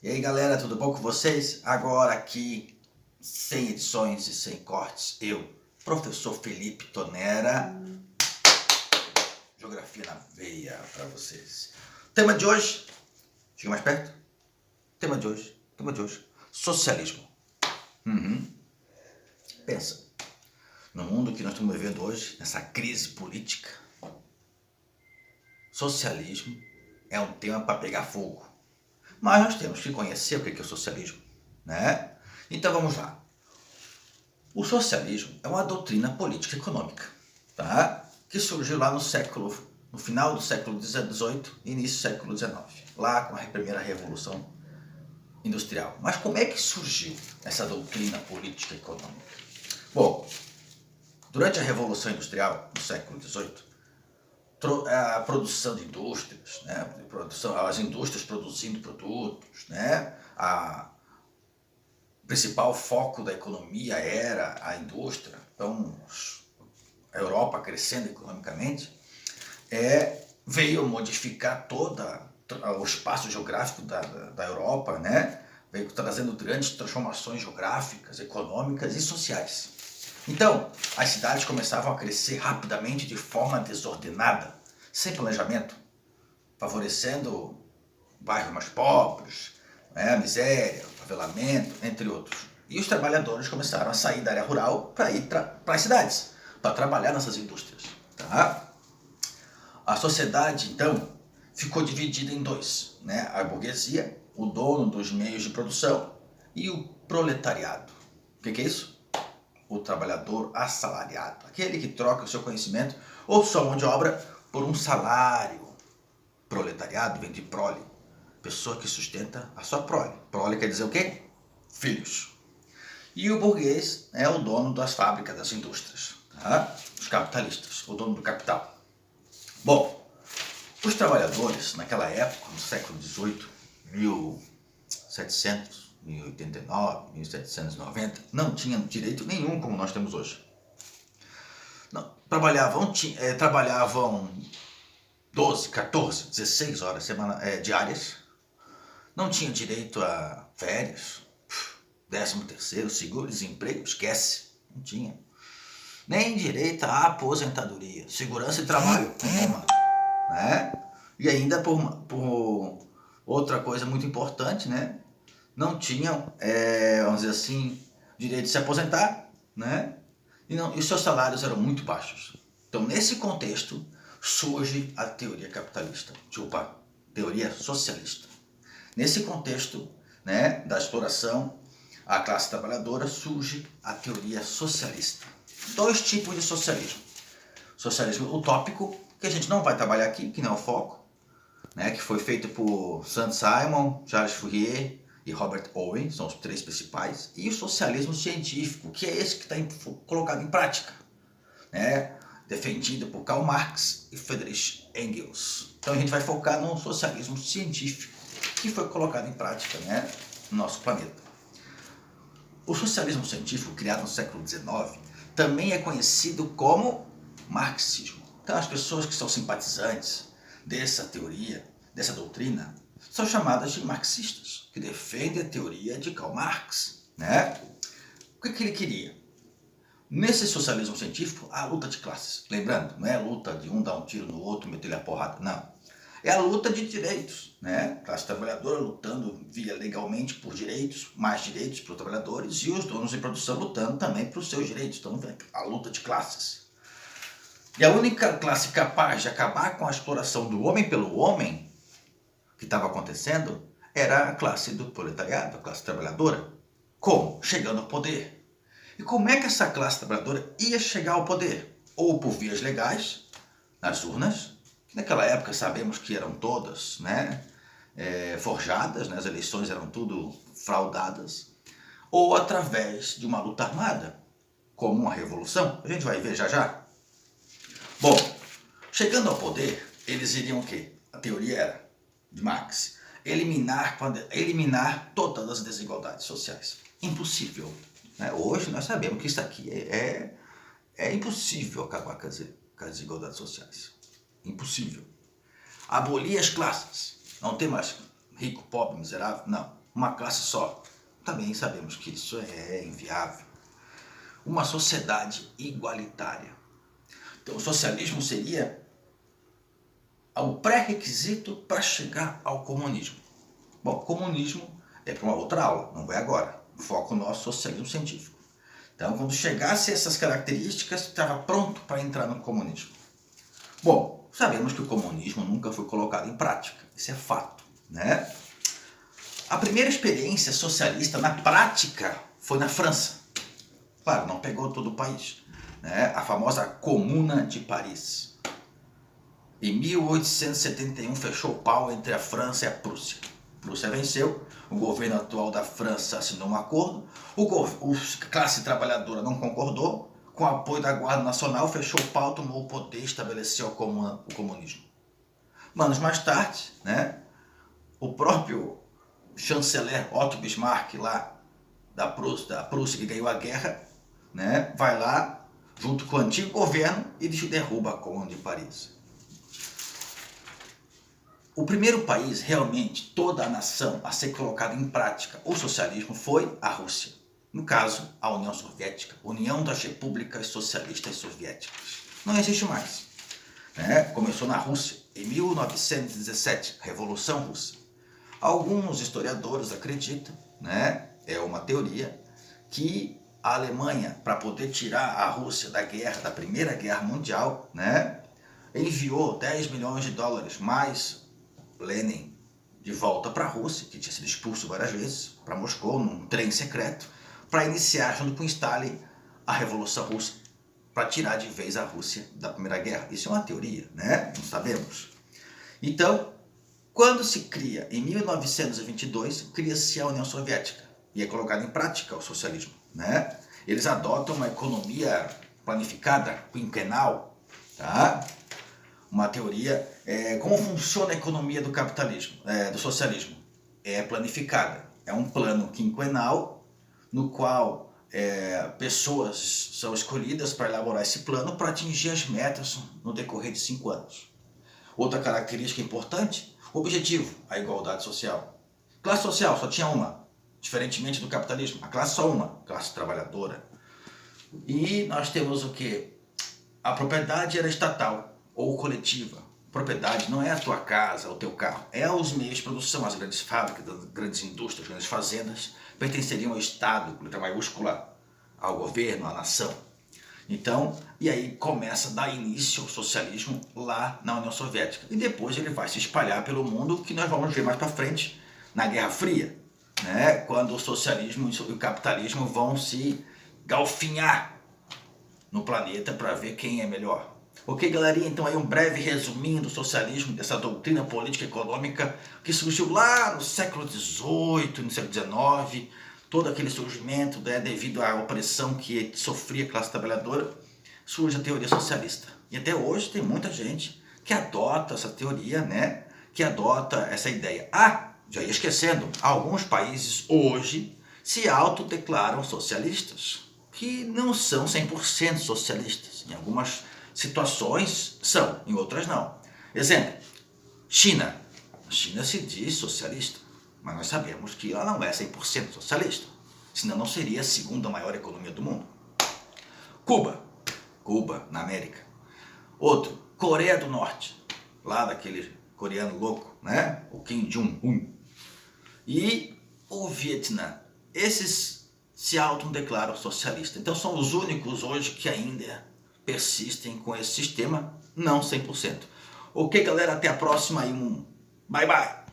E aí galera, tudo bom com vocês? Agora aqui, sem edições e sem cortes, eu, professor Felipe Tonera, Geografia na Veia para vocês. Tema de hoje, chega mais perto, tema de hoje, socialismo. Pensa, no mundo que nós estamos vivendo hoje, nessa crise política, socialismo é um tema para pegar fogo. Mas nós temos que conhecer o que é o socialismo, né? Então vamos lá. O socialismo é uma doutrina política e econômica, tá? Que surgiu lá no final do século XVIII e início do século XIX, lá com a primeira Revolução Industrial. Mas como é que surgiu essa doutrina política e econômica? Bom, durante a Revolução Industrial, no século XVIII, a produção de indústrias, né? As indústrias produzindo produtos, né? O principal foco da economia era a indústria. Então, a Europa crescendo economicamente, veio modificar todo o espaço geográfico da Europa, né? Veio trazendo grandes transformações geográficas, econômicas e sociais. Então, as cidades começavam a crescer rapidamente de forma desordenada, sem planejamento, favorecendo bairros mais pobres, né, miséria, favelamento, entre outros. E os trabalhadores começaram a sair da área rural para ir para as cidades, para trabalhar nessas indústrias. Tá? A sociedade, então, ficou dividida em dois, né? A burguesia, o dono dos meios de produção, e o proletariado. O que é isso? O trabalhador assalariado, aquele que troca o seu conhecimento ou sua mão de obra por um salário. Proletariado vem de prole, pessoa que sustenta a sua prole. Prole quer dizer o quê? Filhos. E o burguês é o dono das fábricas, das indústrias, tá? Os capitalistas, o dono do capital. Bom, os trabalhadores naquela época, no século XVIII, 1789, 1790, não tinham direito nenhum como nós temos hoje. Não, trabalhavam 12, 14, 16 horas diárias, não tinham direito a férias, 13º, seguro-desemprego, esquece, não tinha. Nem direito à aposentadoria, segurança de trabalho, nenhuma, né? E ainda por outra coisa muito importante, né? Não tinham, vamos dizer assim, direito de se aposentar, né? E os seus salários eram muito baixos. Então, nesse contexto, surge a teoria capitalista, teoria socialista. Nesse contexto, né, da exploração à classe trabalhadora, surge a teoria socialista. Dois tipos de socialismo. Socialismo utópico, que a gente não vai trabalhar aqui, que não é o foco, né, que foi feito por Saint-Simon, Charles Fourier e Robert Owen, são os três principais, e o socialismo científico, que é esse que está colocado em prática, né, defendido por Karl Marx e Friedrich Engels. Então a gente vai focar no socialismo científico, que foi colocado em prática, né, no nosso planeta. O socialismo científico, criado no século XIX, também é conhecido como marxismo. Então as pessoas que são simpatizantes dessa teoria, dessa doutrina, são chamadas de marxistas, que defendem a teoria de Karl Marx, né? O que ele queria? Nesse socialismo científico, há luta de classes. Lembrando, não é a luta de um dar um tiro no outro, meter-lhe a porrada, não. É a luta de direitos, né? Classe trabalhadora lutando legalmente por direitos, mais direitos para os trabalhadores, e os donos de produção lutando também por seus direitos. Então, a luta de classes. E a única classe capaz de acabar com a exploração do homem pelo homem que estava acontecendo era a classe do proletariado, a classe trabalhadora. Como? Chegando ao poder. E como é que essa classe trabalhadora ia chegar ao poder? Ou por vias legais, nas urnas, que naquela época sabemos que eram todas, né, forjadas, né, as eleições eram tudo fraudadas, ou através de uma luta armada, como uma revolução. A gente vai ver já já. Bom, chegando ao poder, eles iriam o quê? A teoria era de Marx, eliminar todas as desigualdades sociais. Impossível. Né? Hoje nós sabemos que isso aqui é impossível acabar com as desigualdades sociais. Impossível. Abolir as classes. Não tem mais rico, pobre, miserável. Não uma classe só. Também sabemos que isso é inviável. Uma sociedade igualitária. Então o socialismo seria o pré-requisito para chegar ao comunismo. Bom, comunismo é para uma outra aula, não vai agora. O foco nosso é socialismo científico. Então, quando chegasse essas características, estava pronto para entrar no comunismo. Bom, sabemos que o comunismo nunca foi colocado em prática. Isso é fato, né? A primeira experiência socialista na prática foi na França. Claro, não pegou todo o país, né? A famosa Comuna de Paris. Em 1871 fechou o pau entre a França e a Prússia. A Prússia venceu, o governo atual da França assinou um acordo, a classe trabalhadora não concordou, com o apoio da Guarda Nacional fechou o pau, tomou o poder e estabeleceu o comunismo. Anos mais tarde, né, o próprio chanceler Otto Bismarck lá da Prússia que ganhou a guerra, né, vai lá junto com o antigo governo e derruba a Comuna de Paris. O primeiro país, realmente, toda a nação a ser colocada em prática o socialismo foi a Rússia. No caso, a União Soviética, União das Repúblicas Socialistas Soviéticas. Não existe mais. Né? Começou na Rússia, em 1917, Revolução Russa. Alguns historiadores acreditam, né, é uma teoria, que a Alemanha, para poder tirar a Rússia da guerra, da Primeira Guerra Mundial, né, enviou 10 milhões de dólares mais Lenin de volta para a Rússia, que tinha sido expulso várias vezes, para Moscou, num trem secreto, para iniciar, junto com Stalin, a Revolução Russa, para tirar de vez a Rússia da Primeira Guerra. Isso é uma teoria, né? Não sabemos. Então, quando se cria, em 1922, cria-se a União Soviética, e é colocado em prática o socialismo, né? Eles adotam uma economia planificada, quinquenal, tá? Uma teoria, como funciona a economia do capitalismo, do socialismo. É planificada, é um plano quinquenal no qual pessoas são escolhidas para elaborar esse plano para atingir as metas no decorrer de 5 anos. Outra característica importante, objetivo, a igualdade social. Classe social só tinha uma, diferentemente do capitalismo, a classe só uma, classe trabalhadora. E nós temos o quê? A propriedade era estatal ou coletiva. Propriedade não é a tua casa, o teu carro, é os meios de produção, as grandes fábricas, as grandes indústrias, as grandes fazendas, pertenceriam ao Estado, com letra maiúscula, ao governo, à nação. Então, e aí começa a dar início ao socialismo lá na União Soviética. E depois ele vai se espalhar pelo mundo, que nós vamos ver mais para frente, na Guerra Fria, né? Quando o socialismo e o capitalismo vão se galfinhar no planeta para ver quem é melhor. Ok, galerinha? Então aí um breve resuminho do socialismo, dessa doutrina política e econômica que surgiu lá no século XVIII, no século XIX, todo aquele surgimento, né, devido à opressão que sofria a classe trabalhadora, surge a teoria socialista. E até hoje tem muita gente que adota essa teoria, né, que adota essa ideia. Ah, já ia esquecendo, alguns países hoje se autodeclaram socialistas, que não são 100% socialistas. Em algumas situações são, em outras não. Exemplo, China. A China se diz socialista, mas nós sabemos que ela não é 100% socialista, senão não seria a segunda maior economia do mundo. Cuba, na América. Outro, Coreia do Norte, lá daquele coreano louco, né? O Kim Jong-un. E o Vietnã. Esses se autodeclaram socialistas. Então são os únicos hoje que ainda persistem com esse sistema, não 100%. Ok, galera, até a próxima e bye bye!